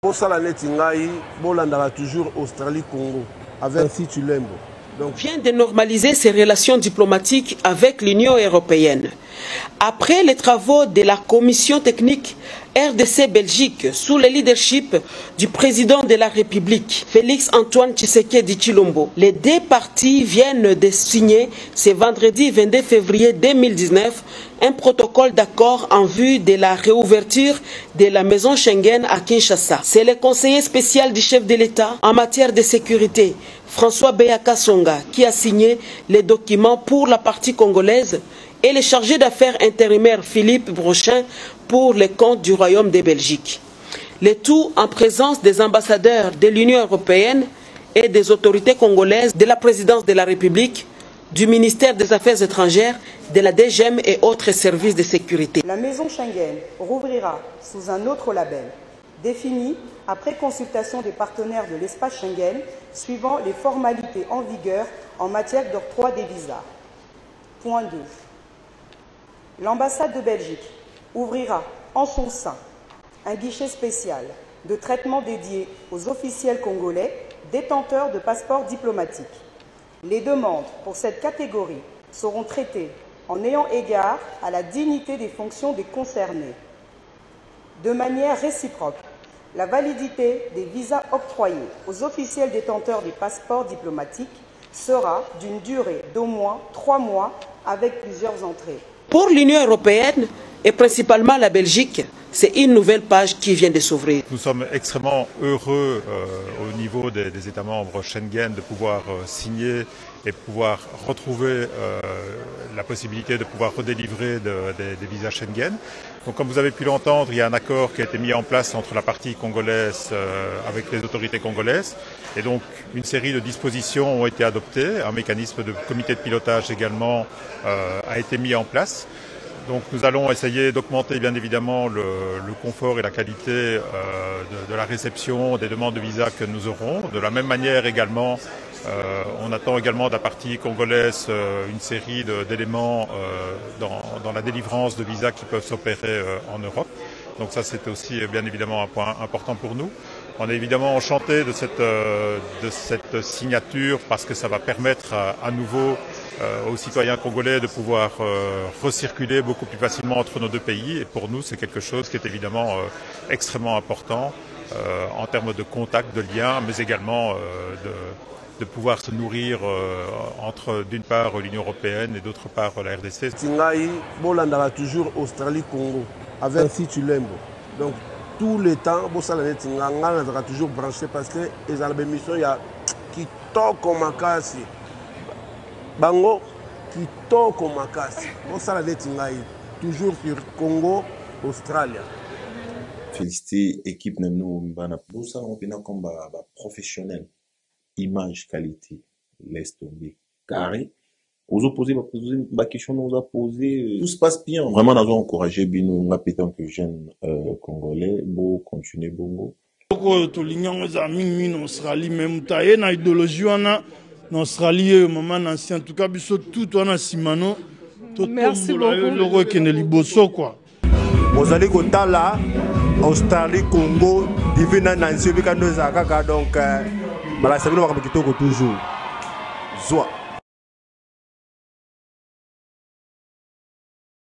Pour ça, la Netingaï, Bolandara toujours Australie-Congo, avec Situlembo. Vient de normaliser ses relations diplomatiques avec l'Union européenne. Après les travaux de la commission technique RDC-Belgique sous le leadership du président de la République, Félix-Antoine Tshisekedi Tshilombo, les deux parties viennent de signer ce vendredi 22 février 2019 un protocole d'accord en vue de la réouverture de la maison Schengen à Kinshasa. C'est le conseiller spécial du chef de l'État en matière de sécurité, François Beyaka Songa, qui a signé les documents pour la partie congolaise et le chargé d'affaires intérimaire Philippe Brochin pour les comptes du Royaume de Belgique. Le tout en présence des ambassadeurs de l'Union européenne et des autorités congolaises, de la présidence de la République, du ministère des Affaires étrangères, de la DGM et autres services de sécurité. La maison Schengen rouvrira sous un autre label, défini après consultation des partenaires de l'espace Schengen, suivant les formalités en vigueur en matière d'octroi des visas. Point 2. L'ambassade de Belgique ouvrira en son sein un guichet spécial de traitement dédié aux officiels congolais détenteurs de passeports diplomatiques. Les demandes pour cette catégorie seront traitées en ayant égard à la dignité des fonctions des concernés. De manière réciproque, la validité des visas octroyés aux officiels détenteurs des passeports diplomatiques sera d'une durée d'au moins 3 mois avec plusieurs entrées. Pour l'Union européenne et principalement la Belgique, c'est une nouvelle page qui vient de s'ouvrir. Nous sommes extrêmement heureux au niveau des États membres Schengen de pouvoir signer et pouvoir retrouver la possibilité de pouvoir redélivrer des visas Schengen. Donc, comme vous avez pu l'entendre, il y a un accord qui a été mis en place entre la partie congolaise avec les autorités congolaises. Et donc, une série de dispositions ont été adoptées. Un mécanisme de comité de pilotage également a été mis en place. Donc nous allons essayer d'augmenter bien évidemment le confort et la qualité de la réception des demandes de visa que nous aurons. De la même manière également, on attend également de la partie congolaise une série d'éléments dans la délivrance de visas qui peuvent s'opérer en Europe. Donc ça c'est aussi bien évidemment un point important pour nous. On est évidemment enchanté de cette signature parce que ça va permettre à nouveau aux citoyens congolais de pouvoir recirculer beaucoup plus facilement entre nos deux pays. Et pour nous, c'est quelque chose qui est évidemment extrêmement important en termes de contact, de lien, mais également de pouvoir se nourrir entre d'une part l'Union européenne et d'autre part la RDC. Tingaï, Bolandara toujours Australie-Congo, avec Situlembo. Donc tout le temps, Bossala Tingaï, on sera toujours branché parce que les albémissions, il y a qui toquent au Makasi. Bango, qui toquent au Makasi. Bossala Tingaï, toujours sur Congo, Australie. Féliciter l'équipe de nous, Bossa, on vient comme professionnel. Image, qualité, laisse tomber, carré. Aux opposés, ma question nous a posé, tout se passe bien. Vraiment, nous avons encouragé Bino, nous appétant que jeunes congolais, beau continuer bongo. To l'union aux amis, en Australie, même taille, na idéologie, on a, en Australie, maman ancien, en tout cas, biso tout, on a Simano. Merci beaucoup. Le roi qui est liboso, quoi. Vous allez côté là, Australie, Congo, divina Nancy, Bikando Zakaka, donc, voilà, ça veut dire que toujours. Zoa.